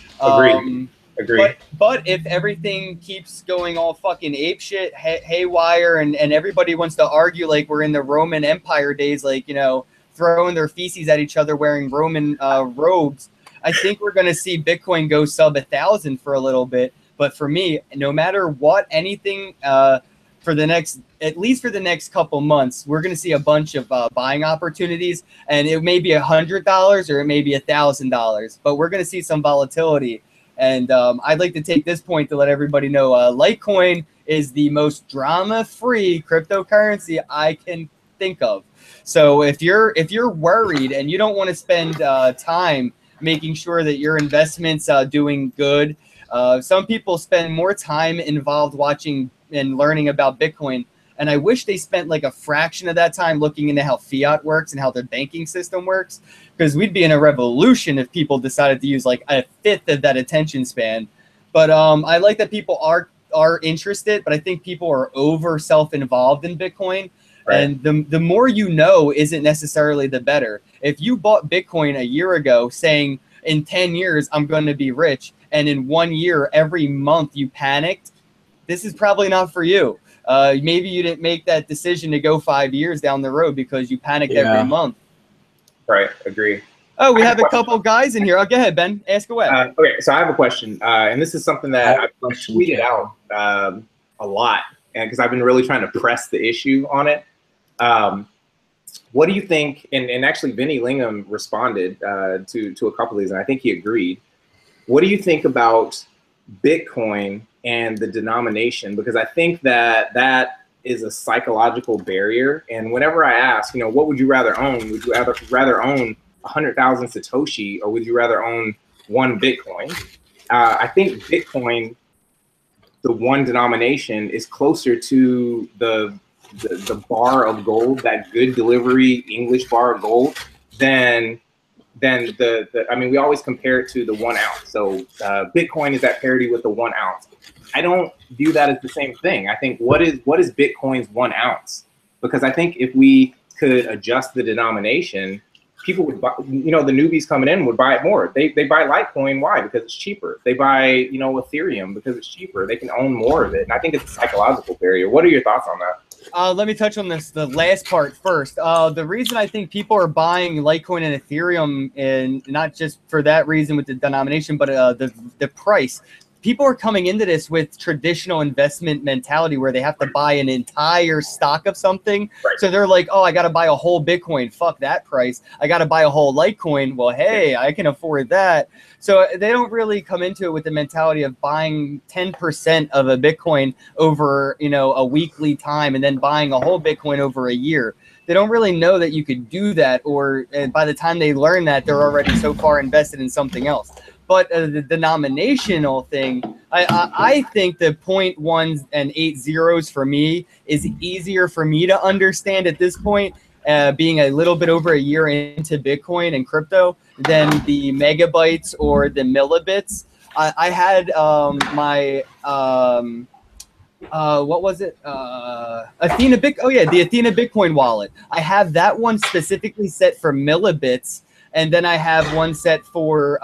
Agreed. But if everything keeps going all fucking apeshit, haywire, and everybody wants to argue like we're in the Roman Empire days, like, you know, throwing their feces at each other wearing Roman robes, I think we're going to see Bitcoin go sub 1,000 for a little bit. But for me, no matter what, anything for the next, at least for the next couple months, we're going to see a bunch of buying opportunities, and it may be $100 or it may be $1,000, but we're going to see some volatility. And I'd like to take this point to let everybody know Litecoin is the most drama-free cryptocurrency I can think of. So if you're worried and you don't want to spend time making sure that your investments doing good, some people spend more time involved watching and learning about Bitcoin, and I wish they spent like a fraction of that time looking into how fiat works and how the banking system works, because we'd be in a revolution if people decided to use like a fifth of that attention span. But I like that people are interested, but I think people are over self-involved in Bitcoin. Right. And the more you know isn't necessarily the better. If you bought Bitcoin a year ago saying in 10 years I'm going to be rich, and in 1 year every month you panicked, this is probably not for you. Maybe you didn't make that decision to go 5 years down the road because you panicked every month. Right, agree. Oh, we have a couple guys in here. Oh, go ahead, Ben. Ask away. Okay, so I have a question, and this is something that I've tweeted out a lot, and because I've been really trying to press the issue on it. What do you think? And actually, Vinny Lingham responded to a couple of these, and I think he agreed. What do you think about Bitcoin and the denomination? Because I think that is a psychological barrier. And whenever I ask, you know, what would you rather own? Would you rather own 100,000 Satoshi, or would you rather own 1 Bitcoin? I think Bitcoin, the one denomination, is closer to the bar of gold, that good delivery English bar of gold, than I mean, we always compare it to the 1 ounce. So Bitcoin is at parity with the 1 ounce. I don't view that as the same thing. I think what is Bitcoin's 1 ounce? Because I think if we could adjust the denomination, people would buy, you know, the newbies coming in would buy it more. They buy Litecoin. Why? Because it's cheaper. They buy, you know, Ethereum because it's cheaper. They can own more of it. And I think it's a psychological barrier. What are your thoughts on that? Let me touch on the last part first. The reason I think people are buying Litecoin and Ethereum, and not just for that reason with the denomination, but the price. People are coming into this with traditional investment mentality where they have to buy an entire stock of something. Right. So they're like, oh, I got to buy a whole Bitcoin. Fuck that price. I got to buy a whole Litecoin. Well, hey, I can afford that. So they don't really come into it with the mentality of buying 10% of a Bitcoin over, you know, a weekly time and then buying a whole Bitcoin over a year. They don't really know that you could do that, or by the time they learn that, they're already so far invested in something else. But the denominational thing, I think the 0.1s and 8 zeros for me is easier for me to understand at this point, being a little bit over a year into Bitcoin and crypto, than the megabytes or the millibits. I had my what was it? Athena the Athena Bitcoin wallet. I have that one specifically set for millibits, and then I have one set for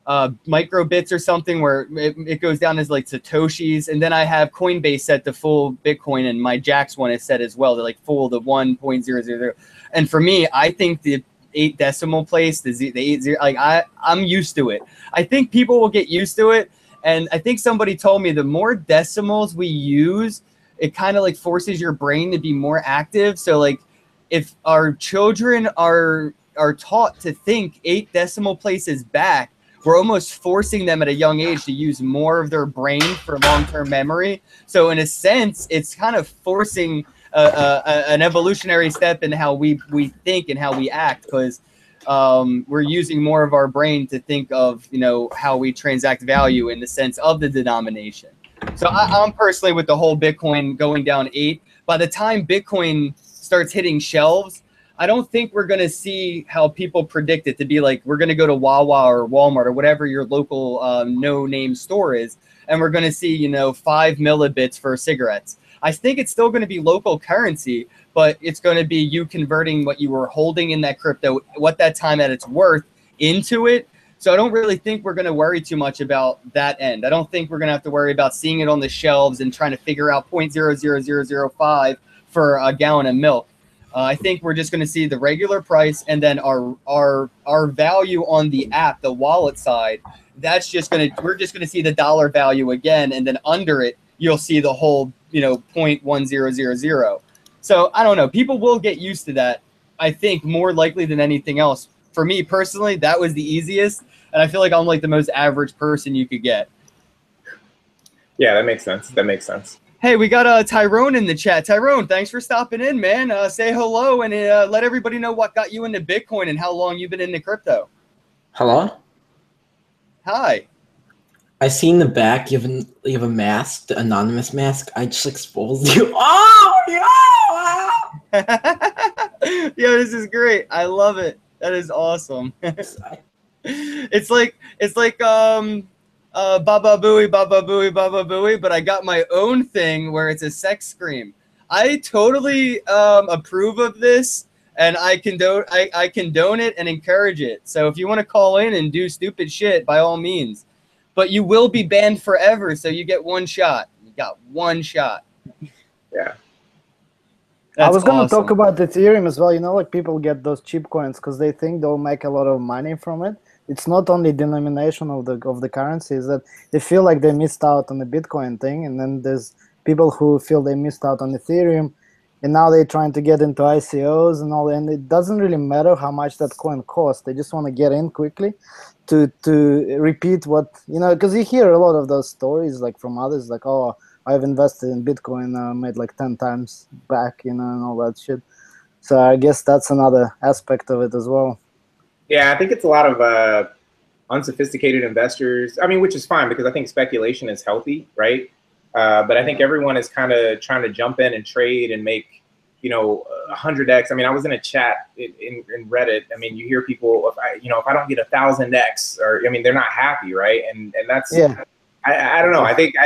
microbits or something where it goes down as like Satoshis. And then I have Coinbase set to full Bitcoin, and my Jax one is set as well to like full the 1.000. And for me, I think the 8 decimal place, the 80, like I'm used to it. I think people will get used to it. And I think somebody told me the more decimals we use, it kind of like forces your brain to be more active. So like if our children are taught to think 8 decimal places back, we're almost forcing them at a young age to use more of their brain for long-term memory. So in a sense, it's kind of forcing an evolutionary step in how we think and how we act, because we're using more of our brain to think of, you know, how we transact value in the sense of the denomination. So I'm personally with the whole Bitcoin going down 8. By the time Bitcoin starts hitting shelves, I don't think we're going to see how people predict it to be like, we're going to go to Wawa or Walmart or whatever your local no-name store is, and we're going to see, you know, 5 millibits for cigarettes. I think it's still going to be local currency, but it's going to be you converting what you were holding in that crypto, what that time at its worth, into it. So I don't really think we're going to worry too much about that end. I don't think we're going to have to worry about seeing it on the shelves and trying to figure out 0.00005 for a gallon of milk. I think we're just going to see the regular price, and then our value on the app, the wallet side. That's just we're just going to see the dollar value again, and then under it, you'll see the whole, you know, 0.1000. So I don't know. People will get used to that. I think more likely than anything else. For me personally, that was the easiest, and I feel like I'm like the most average person you could get. Yeah, that makes sense. That makes sense. Hey, we got Tyrone in the chat. Tyrone, thanks for stopping in, man. Say hello and let everybody know what got you into Bitcoin and how long you've been into crypto. Hello? Hi. I see in the back you have a mask, the anonymous mask. I just exposed you. Oh, yeah! Yeah, this is great. I love it. That is awesome. It's like Baba Booey, Baba Booey, Baba Booey, but I got my own thing where it's a sex scream. I totally approve of this, and I condone it and encourage it. So if you want to call in and do stupid shit, by all means. But you will be banned forever, so you get one shot. You got one shot. Yeah. I was going to talk about Ethereum as well. You know, like people get those cheap coins because they think they'll make a lot of money from it. It's not only denomination of the currency, is that they feel like they missed out on the Bitcoin thing, and then there's people who feel they missed out on Ethereum, and now they're trying to get into ICOs and all, and it doesn't really matter how much that coin costs. They just want to get in quickly to repeat what, you know, because you hear a lot of those stories like from others, like, oh, I've invested in Bitcoin, made like 10 times back, you know, and all that shit. So I guess that's another aspect of it as well. Yeah, I think it's a lot of unsophisticated investors. I mean, which is fine because I think speculation is healthy, right? But I think everyone is kind of trying to jump in and trade and make, you know, 100x. I mean, I was in a chat in Reddit. I mean, you hear people, if I don't get 1,000x, or I mean, they're not happy, right? And that's, yeah. I don't know. I think,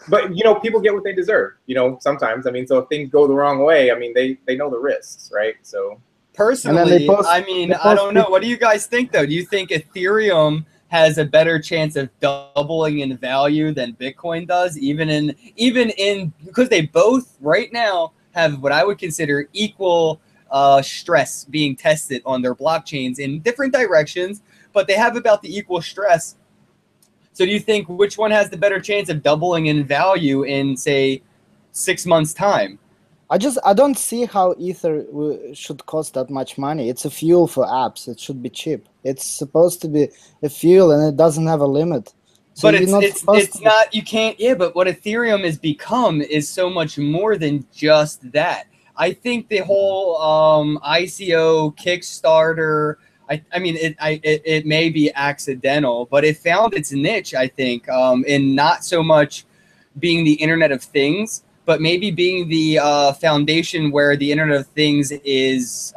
but you know, people get what they deserve. You know, sometimes. I mean, so if things go the wrong way, I mean, they know the risks, right? So. Personally, I mean, I don't know. What do you guys think, though? Do you think Ethereum has a better chance of doubling in value than Bitcoin does, even in because they both right now have what I would consider equal stress being tested on their blockchains in different directions, but they have about the equal stress. So do you think which one has the better chance of doubling in value in, say, 6 months' time? I don't see how Ether should cost that much money. It's a fuel for apps. It should be cheap. It's supposed to be a fuel, and it doesn't have a limit. So but it's not, you can't, yeah, but what Ethereum has become is so much more than just that. I think the whole ICO, Kickstarter, I mean, it may be accidental, but it found its niche, I think, in not so much being the Internet of Things, but maybe being the foundation where the Internet of Things is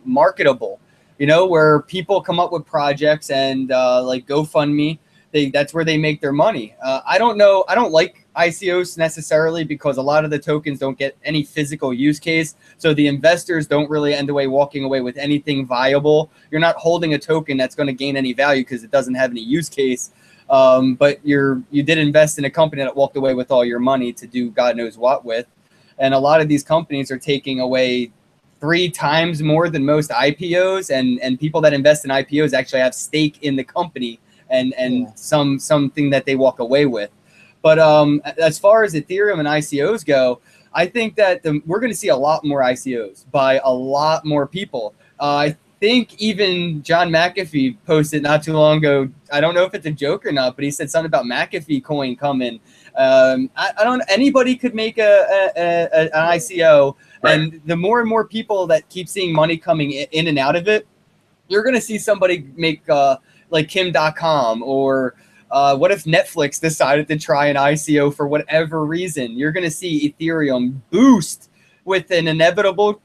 marketable, you know, where people come up with projects and like GoFundMe, that's where they make their money. I don't know. I don't like ICOs necessarily, because a lot of the tokens don't get any physical use case. So the investors don't really end away walking away with anything viable. You're not holding a token that's going to gain any value because it doesn't have any use case. But you did invest in a company that walked away with all your money to do God knows what with. And a lot of these companies are taking away 3 times more than most IPOs, and people that invest in IPOs actually have stake in the company and something that they walk away with. But as far as Ethereum and ICOs go, I think that we're going to see a lot more ICOs by a lot more people. I think even John McAfee posted not too long ago, I don't know if it's a joke or not, but he said something about McAfee coin coming. I don't. Anybody could make an ICO, right. And the more and more people that keep seeing money coming in and out of it, you're going to see somebody make like Kim.com, or what if Netflix decided to try an ICO for whatever reason? You're going to see Ethereum boost with an inevitable,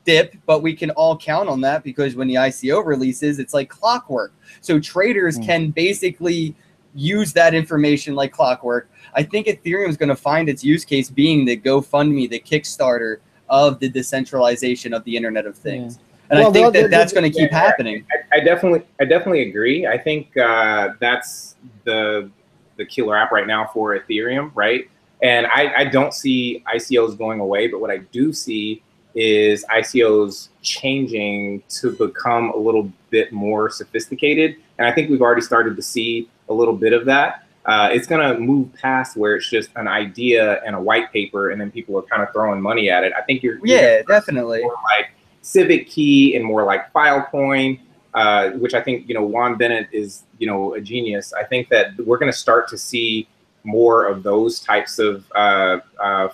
dip, but we can all count on that because when the ICO releases, it's like clockwork. So traders can basically use that information like clockwork. I think Ethereum is going to find its use case being the GoFundMe, the Kickstarter of the decentralization of the Internet of Things. And I think that's going to keep happening. I definitely agree. I think that's the killer app right now for Ethereum, right? And I don't see ICOs going away, but what I do see is ICOs changing to become a little bit more sophisticated. And I think we've already started to see a little bit of that. It's going to move past where it's just an idea and a white paper, and then people are kind of throwing money at it. I think you're definitely more like Civic Key and more like Filecoin, which I think, Juan Bennett is, a genius. I think that we're going to start to see more of those types of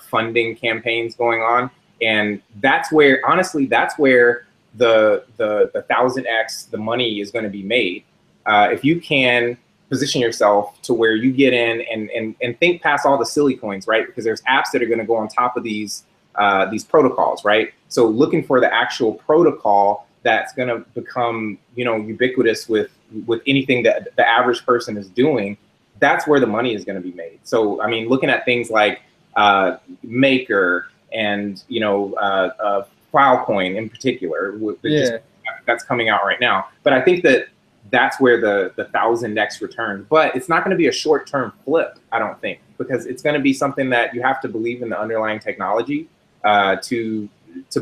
funding campaigns going on. And that's where, honestly, that's where the 1000x, the money is going to be made. If you can position yourself to where you get in and think past all the silly coins, right? Because there's apps that are going to go on top of these protocols, right? So looking for the actual protocol that's going to become, ubiquitous with anything that the average person is doing, that's where the money is going to be made. So, I mean, looking at things like Maker and, Filecoin in particular, that's coming out right now. But I think that that's where the 1000x return. But it's not going to be a short-term flip, I don't think, because it's going to be something that you have to believe in the underlying technology to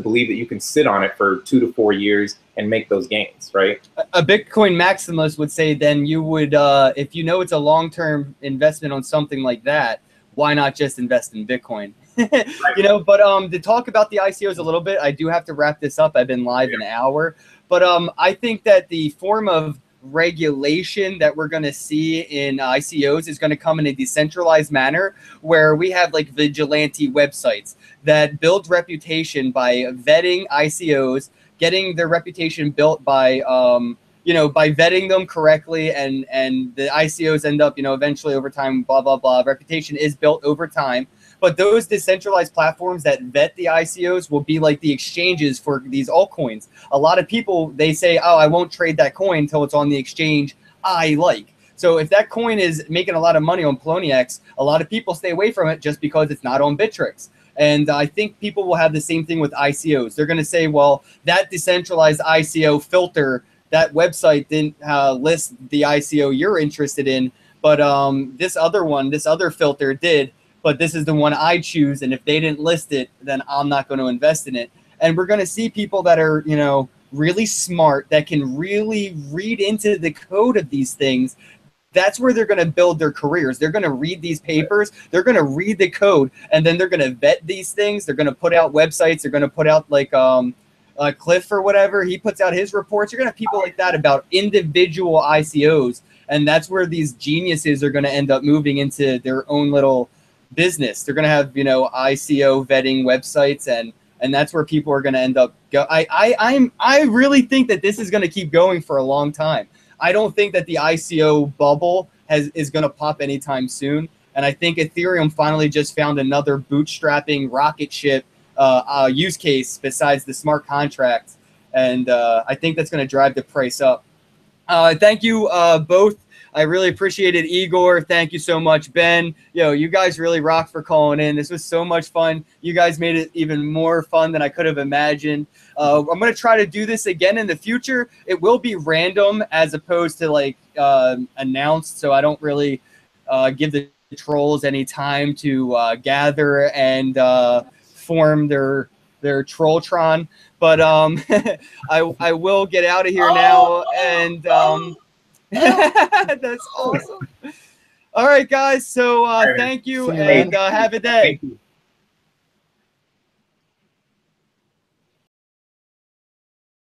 believe that you can sit on it for 2 to 4 years and make those gains, right? A Bitcoin maximalist would say then you would, if you know it's a long-term investment on something like that, why not just invest in Bitcoin? But to talk about the ICOs a little bit, I do have to wrap this up. I've been live an hour. But I think that the form of regulation that we're going to see in ICOs is going to come in a decentralized manner where we have like vigilante websites that build reputation by vetting ICOs, getting their reputation built by, by vetting them correctly, and the ICOs end up, eventually over time, blah, blah, blah. Reputation is built over time. But those decentralized platforms that vet the ICOs will be like the exchanges for these altcoins. A lot of people, they say, oh, I won't trade that coin until it's on the exchange I like. So if that coin is making a lot of money on Poloniex, a lot of people stay away from it just because it's not on Bittrex. And I think people will have the same thing with ICOs. They're going to say, well, that decentralized ICO filter, that website didn't list the ICO you're interested in, but this other filter did. But this is the one I choose, and if they didn't list it, then I'm not going to invest in it. And we're going to see people that are, really smart, that can really read into the code of these things. That's where they're going to build their careers. They're going to read these papers. They're going to read the code, and then they're going to vet these things. They're going to put out websites. They're going to put out like Cliff or whatever. He puts out his reports. You're going to have people like that about individual ICOs, and that's where these geniuses are going to end up moving into their own little business. They're going to have, ICO vetting websites, and that's where people are going to end up I really think that this is going to keep going for a long time. I don't think that the ICO bubble is going to pop anytime soon. And I think Ethereum finally just found another bootstrapping rocket ship use case besides the smart contracts. And I think that's going to drive the price up. Thank you both. I really appreciate it. Igor, thank you so much. Ben, yo, you guys really rock for calling in. This was so much fun. You guys made it even more fun than I could have imagined. I'm going to try to do this again in the future. It will be random as opposed to like announced, so I don't really give the trolls any time to gather and form their Trolltron. But I will get out of here now, and that's awesome. All right, guys. So thank you, See you, and man. have a day.